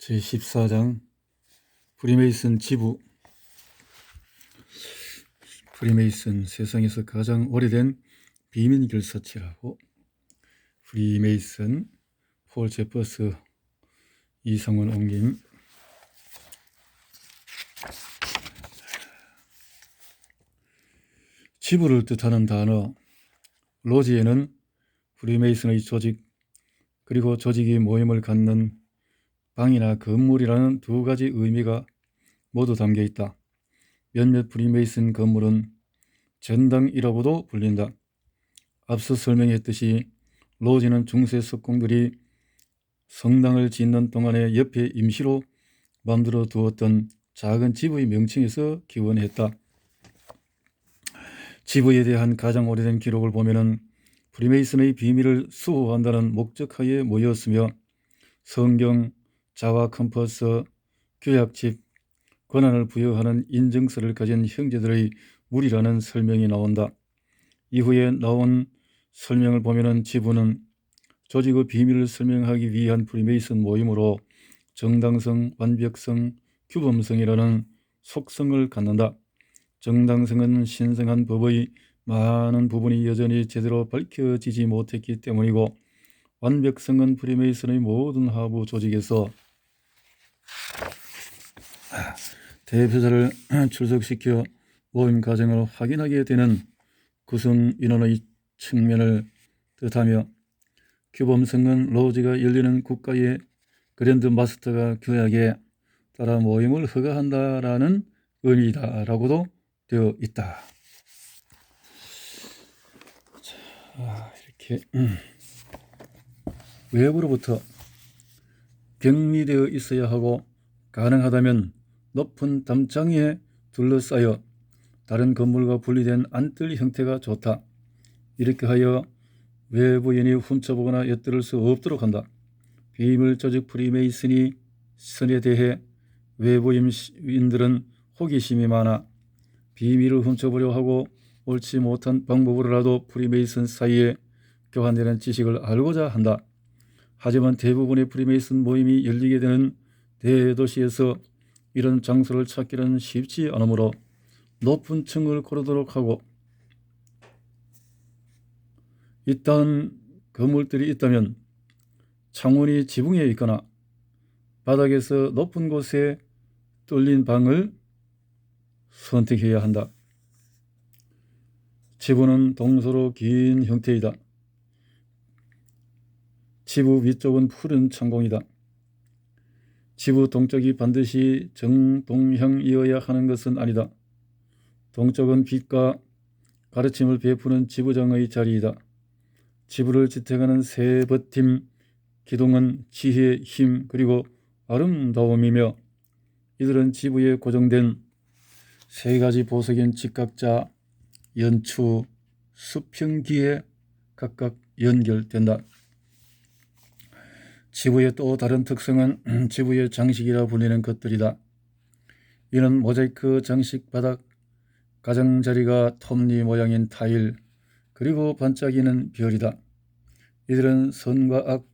제14장 프리메이슨 지부. 프리메이슨 세상에서 가장 오래된 비밀결사체라고. 프리메이슨 폴 제퍼스, 이성원 옮김. 지부를 뜻하는 단어 로지에는 프리메이슨의 조직 그리고 조직이 모임을 갖는 방이나 건물이라는 두 가지 의미가 모두 담겨 있다. 몇몇 프리메이슨 건물은 전당이라고도 불린다. 앞서 설명했듯이 로지는 중세 석공들이 성당을 짓는 동안에 옆에 임시로 만들어 두었던 작은 지부의 명칭에서 기원했다. 지부에 대한 가장 오래된 기록을 보면은 프리메이슨의 비밀을 수호한다는 목적하에 모였으며 성경, 자와 컴퍼스, 규약집, 권한을 부여하는 인증서를 가진 형제들의 무리라는 설명이 나온다. 이후에 나온 설명을 보면은 지부는 조직의 비밀을 설명하기 위한 프리메이슨 모임으로 정당성, 완벽성, 규범성이라는 속성을 갖는다. 정당성은 신성한 법의 많은 부분이 여전히 제대로 밝혀지지 못했기 때문이고, 완벽성은 프리메이슨의 모든 하부 조직에서 대표자를 출석시켜 모임 과정을 확인하게 되는 구성 인원의 측면을 뜻하며, 규범성은 로지가 열리는 국가의 그랜드 마스터가 규약에 따라 모임을 허가한다라는 의미다라고도 되어 있다. 자, 이렇게 외부로부터 격리되어 있어야 하고 가능하다면 높은 담장에 둘러싸여 다른 건물과 분리된 안뜰 형태가 좋다. 이렇게 하여 외부인이 훔쳐보거나 엿들을 수 없도록 한다. 비밀 조직 프리메이슨이 선에 대해 외부인들은 호기심이 많아 비밀을 훔쳐보려 하고 옳지 못한 방법으로라도 프리메이슨 사이에 교환되는 지식을 알고자 한다. 하지만 대부분의 프리메이슨 모임이 열리게 되는 대도시에서 이런 장소를 찾기는 쉽지 않으므로 높은 층을 고르도록 하고, 이딴 건물들이 있다면 창문이 지붕에 있거나 바닥에서 높은 곳에 뚫린 방을 선택해야 한다. 지부는 동서로 긴 형태이다. 지부 위쪽은 푸른 창공이다. 지부 동쪽이 반드시 정동형이어야 하는 것은 아니다. 동쪽은 빛과 가르침을 베푸는 지부장의 자리이다. 지부를 지탱하는 세 버팀 기둥은 지혜, 힘, 그리고 아름다움이며, 이들은 지부에 고정된 세 가지 보석인 직각자, 연추, 수평기에 각각 연결된다. 지부의 또 다른 특성은 지부의 장식이라 불리는 것들이다. 이는 모자이크 장식 바닥, 가장자리가 톱니 모양인 타일, 그리고 반짝이는 별이다. 이들은 선과 악,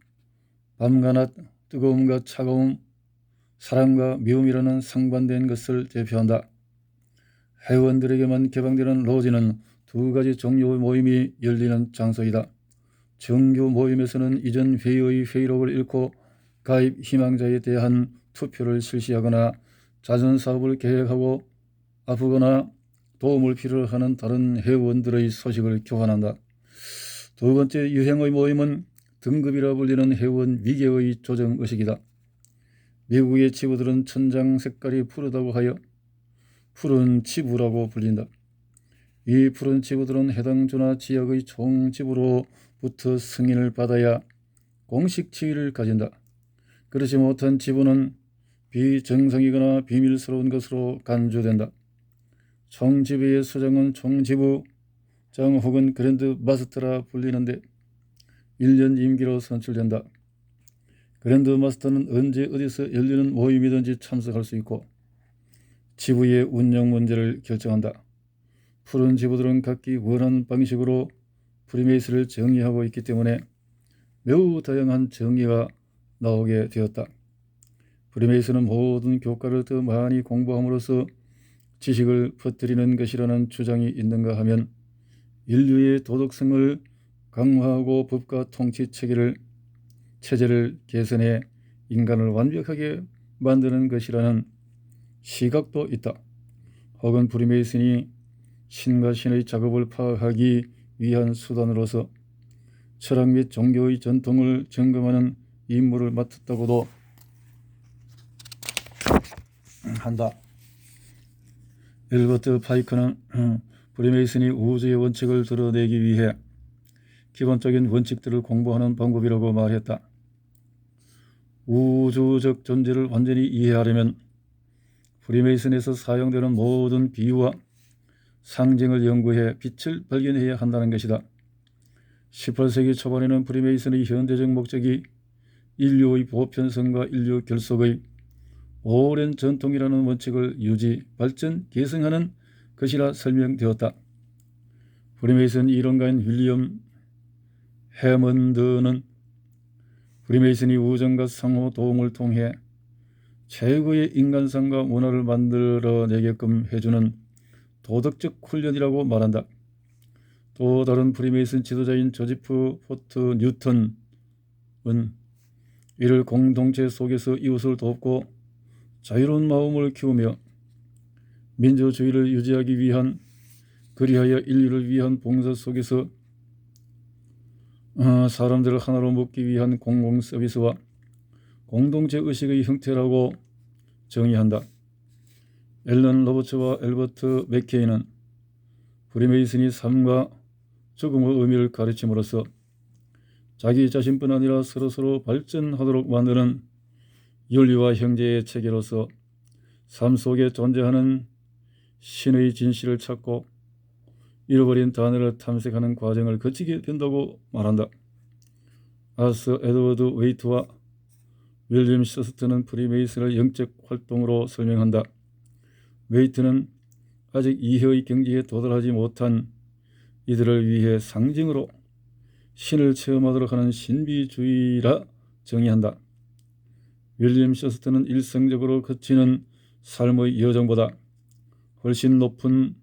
밤과 낮, 뜨거움과 차가움, 사랑과 미움이라는 상반된 것을 대표한다. 회원들에게만 개방되는 로지는 두 가지 종류의 모임이 열리는 장소이다. 정규 모임에서는 이전 회의의 회의록을 읽고 가입 희망자에 대한 투표를 실시하거나 자선 사업을 계획하고 아프거나 도움을 필요로 하는 다른 회원들의 소식을 교환한다. 두 번째 유형의 모임은 등급이라 불리는 회원 위계의 조정 의식이다. 미국의 지부들은 천장 색깔이 푸르다고 하여 푸른 지부라고 불린다. 이 푸른 지부들은 해당 주나 지역의 총지부로부터 승인을 받아야 공식 지위를 가진다. 그렇지 못한 지부는 비정상이거나 비밀스러운 것으로 간주된다. 총지부의 수장은 총지부장 혹은 그랜드 마스터라 불리는데 1년 임기로 선출된다. 그랜드 마스터는 언제 어디서 열리는 모임이든지 참석할 수 있고 지부의 운영 문제를 결정한다. 푸른 지부들은 각기 원하는 방식으로 프리메이슨을 정의하고 있기 때문에 매우 다양한 정의가 나오게 되었다. 프리메이슨은 모든 교과를 더 많이 공부함으로써 지식을 퍼뜨리는 것이라는 주장이 있는가 하면 인류의 도덕성을 강화하고 법과 통치 체제를 개선해 인간을 완벽하게 만드는 것이라는 시각도 있다. 혹은 프리메이슨이 신과 신의 작업을 파악하기 위한 수단으로서 철학 및 종교의 전통을 점검하는 임무를 맡았다고도 한다. 엘버트 파이크는 프리메이슨이 우주의 원칙을 드러내기 위해 기본적인 원칙들을 공부하는 방법이라고 말했다. 우주적 존재를 완전히 이해하려면 프리메이슨에서 사용되는 모든 비유와 상징을 연구해 빛을 발견해야 한다는 것이다. 18세기 초반에는 프리메이슨의 현대적 목적이 인류의 보편성과 인류 결속의 오랜 전통이라는 원칙을 유지, 발전, 계승하는 것이라 설명되었다. 프리메이슨 이론가인 윌리엄 해먼드는 프리메이슨이 우정과 상호 도움을 통해 최고의 인간상과 문화를 만들어내게끔 해주는 도덕적 훈련이라고 말한다. 또 다른 프리메이슨 지도자인 조지프 포트 뉴턴은 이를 공동체 속에서 이웃을 돕고 자유로운 마음을 키우며 민주주의를 유지하기 위한 그리하여 인류를 위한 봉사 속에서 사람들을 하나로 묶기 위한 공공 서비스와 공동체 의식의 형태라고 정의한다. 앨런 로버츠와 엘버트 맥케이는 프리메이슨이 삶과 죽음의 의미를 가르침으로써 자기 자신뿐 아니라 서로 발전하도록 만드는 윤리와 형제의 체계로서 삶 속에 존재하는 신의 진실을 찾고 잃어버린 단어를 탐색하는 과정을 거치게 된다고 말한다. 아서 에드워드 웨이트와 윌리엄 셔스턴은 프리메이슨을 영적 활동으로 설명한다. 웨이트는 아직 이해의 경지에 도달하지 못한 이들을 위해 상징으로 신을 체험하도록 하는 신비주의라 정의한다. 윌리엄 셔스턴은 일상적으로 거치는 삶의 여정보다 훨씬 높은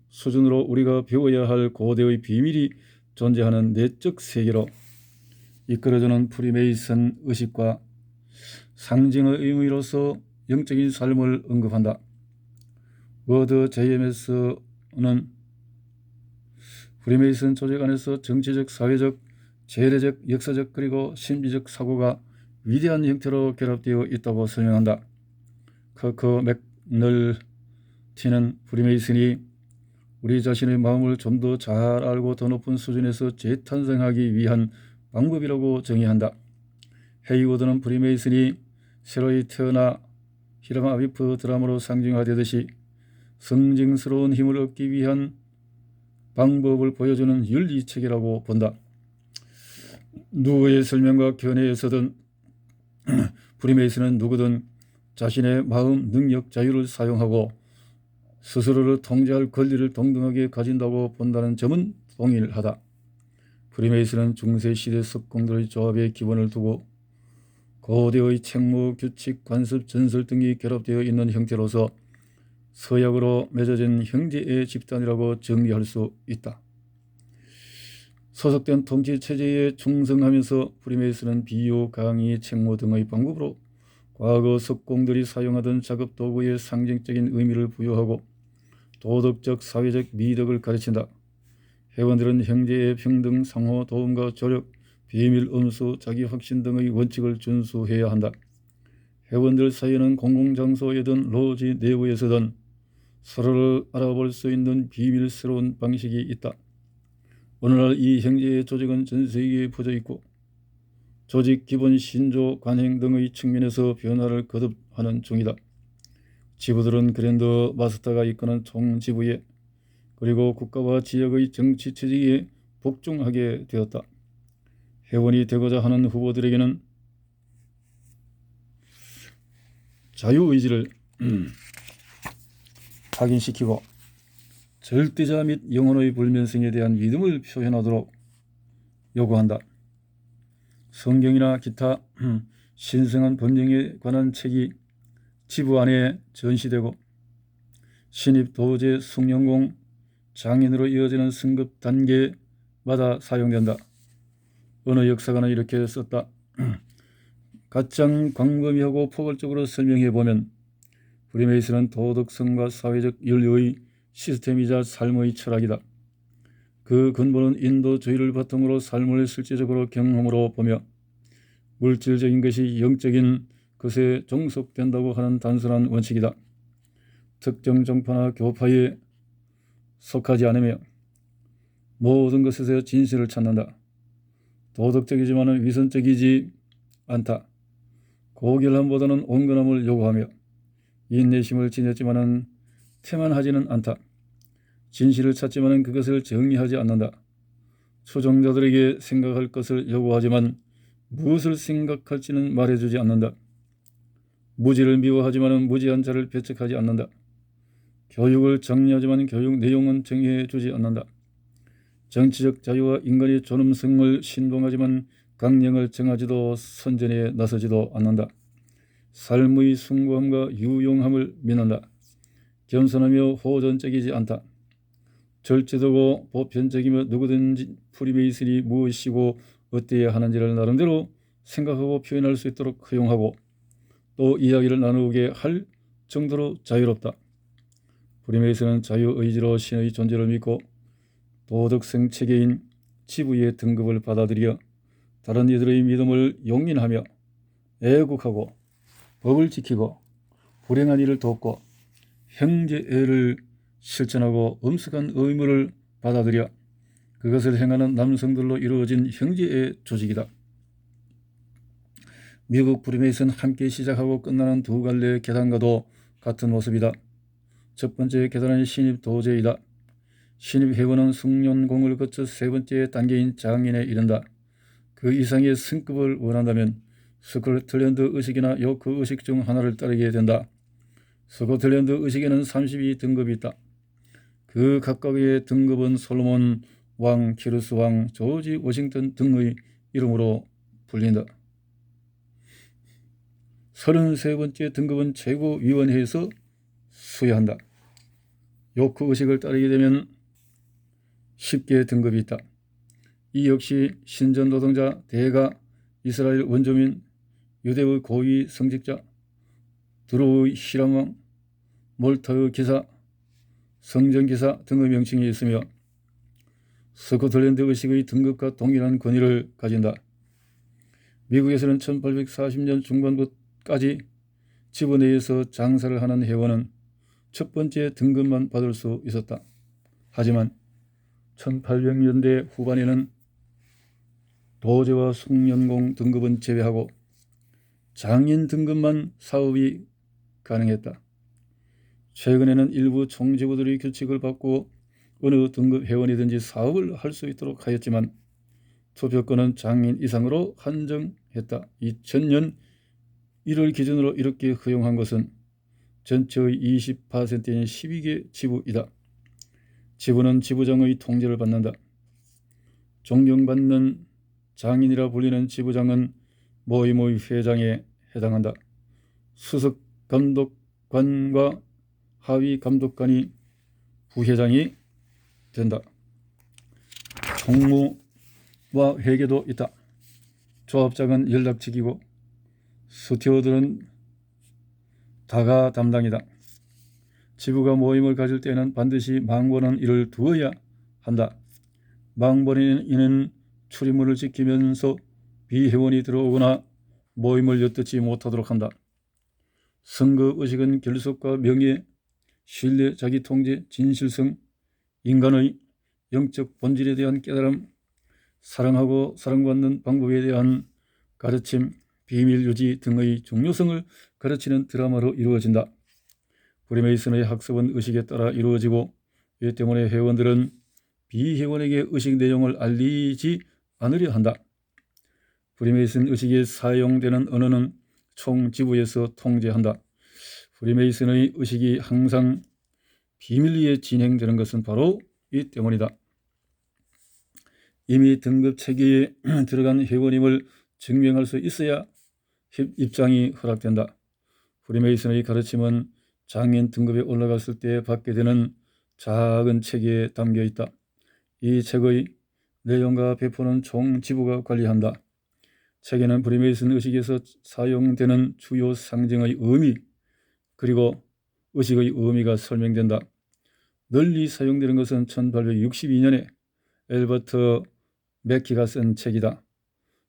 수준으로 우리가 배워야 할 고대의 비밀이 존재하는 내적 세계로 이끌어주는 프리메이슨 의식과 상징의 의미로서 영적인 삶을 언급한다. 워드 JMS는 프리메이슨 조직 안에서 정치적, 사회적, 재래적, 역사적 그리고 신비적 사고가 위대한 형태로 결합되어 있다고 설명한다. 커커 맥널티는 프리메이슨이 우리 자신의 마음을 좀 더 잘 알고 더 높은 수준에서 재탄생하기 위한 방법이라고 정의한다. 헤이워드는 프리메이슨이 새로이 태어나 히람 아비프 드라마로 상징화되듯이 성징스러운 힘을 얻기 위한 방법을 보여주는 윤리체계라고 본다. 누구의 설명과 견해에서든 프리메이슨은 누구든 자신의 마음, 능력, 자유를 사용하고 스스로를 통제할 권리를 동등하게 가진다고 본다는 점은 동일하다. 프리메이슨은 중세시대 석공들의 조합의 기본을 두고 고대의 책무, 규칙, 관습, 전설 등이 결합되어 있는 형태로서 서약으로 맺어진 형제의 집단이라고 정리할 수 있다. 소속된 통치체제에 충성하면서 프리메이슨은 비유, 강의, 책무 등의 방법으로 과거 석공들이 사용하던 작업도구의 상징적인 의미를 부여하고 도덕적, 사회적 미덕을 가르친다. 회원들은 형제의 평등, 상호 도움과 조력, 비밀 엄수, 자기 확신 등의 원칙을 준수해야 한다. 회원들 사이에는 공공장소에든 로지 내부에서든 서로를 알아볼 수 있는 비밀스러운 방식이 있다. 오늘날 이 형제의 조직은 전 세계에 퍼져 있고 조직 기본 신조, 관행 등의 측면에서 변화를 거듭하는 중이다. 지부들은 그랜드 마스터가 이끄는 총지부에 그리고 국가와 지역의 정치 체제에 복종하게 되었다. 회원이 되고자 하는 후보들에게는 자유의지를 확인시키고 절대자 및 영혼의 불면성에 대한 믿음을 표현하도록 요구한다. 성경이나 기타 신성한 번영에 관한 책이 지부 안에 전시되고 신입 도제 숭령공 장인으로 이어지는 승급 단계마다 사용된다. 어느 역사가는 이렇게 썼다. 가장 광범위하고 포괄적으로 설명해 보면 프리메이슨은 도덕성과 사회적 윤리의 시스템이자 삶의 철학이다. 그 근본은 인도주의를 바탕으로 삶을 실제적으로 경험으로 보며 물질적인 것이 영적인 것에 종속된다고 하는 단순한 원칙이다. 특정 정파나 교파에 속하지 않으며 모든 것에서 진실을 찾는다. 도덕적이지만 위선적이지 않다. 고결함보다는 온건함을 요구하며 인내심을 지녔지만 태만하지는 않다. 진실을 찾지만 그것을 정리하지 않는다. 초종자들에게 생각할 것을 요구하지만 무엇을 생각할지는 말해주지 않는다. 무지를 미워하지만 무지한 자를 배척하지 않는다. 교육을 정리하지만 교육 내용은 정해주지 않는다. 정치적 자유와 인간의 존엄성을 신봉하지만 강령을 정하지도 선전에 나서지도 않는다. 삶의 숭고함과 유용함을 믿는다. 겸손하며 호전적이지 않다. 절제되고 보편적이며 누구든지 프리메이슨이 무엇이고 어때야 하는지를 나름대로 생각하고 표현할 수 있도록 허용하고 또 이야기를 나누게 할 정도로 자유롭다. 프리메이슨은 자유의지로 신의 존재를 믿고 도덕성 체계인 지부의 등급을 받아들여 다른 이들의 믿음을 용인하며 애국하고 법을 지키고 불행한 이를 돕고 형제애를 실천하고 엄숙한 의무를 받아들여 그것을 행하는 남성들로 이루어진 형제애 조직이다. 미국 프리메이슨 함께 시작하고 끝나는 두 갈래의 계단과도 같은 모습이다. 첫 번째 계단은 신입 도제이다. 신입 회원은 숭년공을 거쳐 세 번째 단계인 장인에 이른다. 그 이상의 승급을 원한다면 스코틀랜드 의식이나 요크 의식 중 하나를 따르게 된다. 스코틀랜드 의식에는 32등급이 있다. 그 각각의 등급은 솔로몬 왕, 키루스 왕, 조지 워싱턴 등의 이름으로 불린다. 33번째 등급은 최고위원회에서 수여한다. 요크 의식을 따르게 되면 10개 등급이 있다. 이 역시 신전 노동자, 대가, 이스라엘 원주민, 유대의 고위 성직자, 두로의 히람왕, 몰타의 기사, 성전기사 등의 명칭이 있으며 스코틀랜드 의식의 등급과 동일한 권위를 가진다. 미국에서는 1840년 중반부까지 지부 내에서 장사를 하는 회원은 첫 번째 등급만 받을 수 있었다. 하지만 1800년대 후반에는 도제와 숭년공 등급은 제외하고 장인 등급만 사업이 가능했다. 최근에는 일부 총지부들이 규칙을 바꾸어 어느 등급 회원이든지 사업을 할 수 있도록 하였지만 투표권은 장인 이상으로 한정했다. 2000년 1월 기준으로 이렇게 허용한 것은 전체의 20%인 12개 지부이다. 지부는 지부장의 통제를 받는다. 존경받는 장인이라 불리는 지부장은 모임의 회장에 해당한다. 수석 감독관과 하위 감독관이 부회장이 된다. 총무와 회계도 있다. 조합장은 연락직이고 스튜어드는 다가 담당이다. 지부가 모임을 가질 때는 반드시 망보는 일을 두어야 한다. 망보는 출입문을 지키면서 비회원이 들어오거나 모임을 엿듣지 못하도록 한다. 선거 의식은 결속과 명예, 신뢰, 자기통제, 진실성, 인간의 영적 본질에 대한 깨달음, 사랑하고 사랑받는 방법에 대한 가르침, 비밀 유지 등의 중요성을 가르치는 드라마로 이루어진다. 프리메이슨의 학습은 의식에 따라 이루어지고 이 때문에 회원들은 비회원에게 의식 내용을 알리지 않으려 한다. 프리메이슨 의식에 사용되는 언어는 총 지부에서 통제한다. 프리메이슨의 의식이 항상 비밀리에 진행되는 것은 바로 이 때문이다. 이미 등급 체계에 들어간 회원임을 증명할 수 있어야 입장이 허락된다. 프리메이슨의 가르침은 장인 등급에 올라갔을 때 받게 되는 작은 책에 담겨 있다. 이 책의 내용과 배포는 총 지부가 관리한다. 책에는 프리메이슨 의식에서 사용되는 주요 상징의 의미 그리고 의식의 의미가 설명된다. 널리 사용되는 것은 1862년에 엘버트 맥키가 쓴 책이다.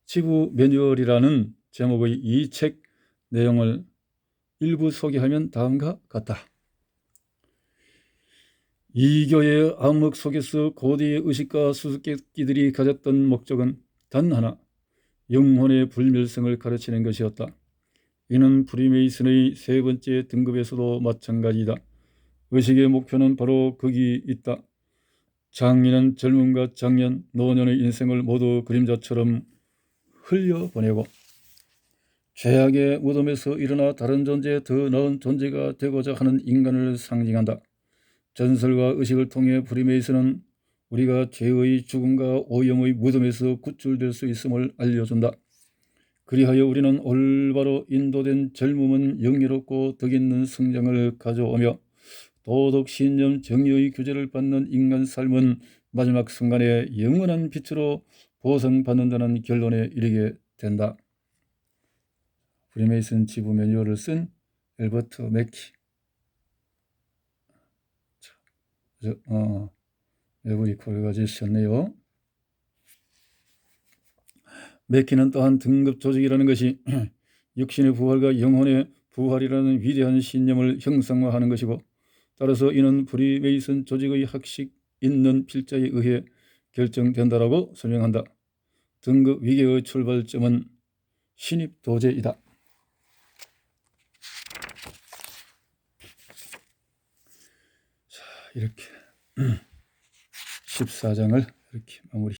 지부 매뉴얼이라는 제목의 이 책 내용을 일부 소개하면 다음과 같다. 이 교회의 암흑 속에서 고대의 의식과 수수께끼들이 가졌던 목적은 단 하나, 영혼의 불멸성을 가르치는 것이었다. 이는 프리메이슨의 세 번째 등급에서도 마찬가지다. 의식의 목표는 바로 거기 있다. 장인은 젊음과 장년, 노년의 인생을 모두 그림자처럼 흘려보내고 죄악의 무덤에서 일어나 다른 존재, 더 나은 존재가 되고자 하는 인간을 상징한다. 전설과 의식을 통해 프리메이슨은 우리가 죄의 죽음과 오염의 무덤에서 구출될 수 있음을 알려준다. 그리하여 우리는 올바로 인도된 젊음은 영예롭고 덕있는 성장을 가져오며 도덕, 신념, 정의의 규제를 받는 인간 삶은 마지막 순간에 영원한 빛으로 보상받는다는 결론에 이르게 된다. 프리메이슨 지부 매뉴얼을 쓴 엘버트 맥키. 외부리 콜 가지셨네요. 맥키는 또한 등급 조직이라는 것이 육신의 부활과 영혼의 부활이라는 위대한 신념을 형상화하는 것이고, 따라서 이는 프리메이슨 조직의 학식 있는 필자에 의해 결정된다라고 설명한다. 등급 위계의 출발점은 신입 도제이다. 자, 이렇게 14장을 이렇게 마무리.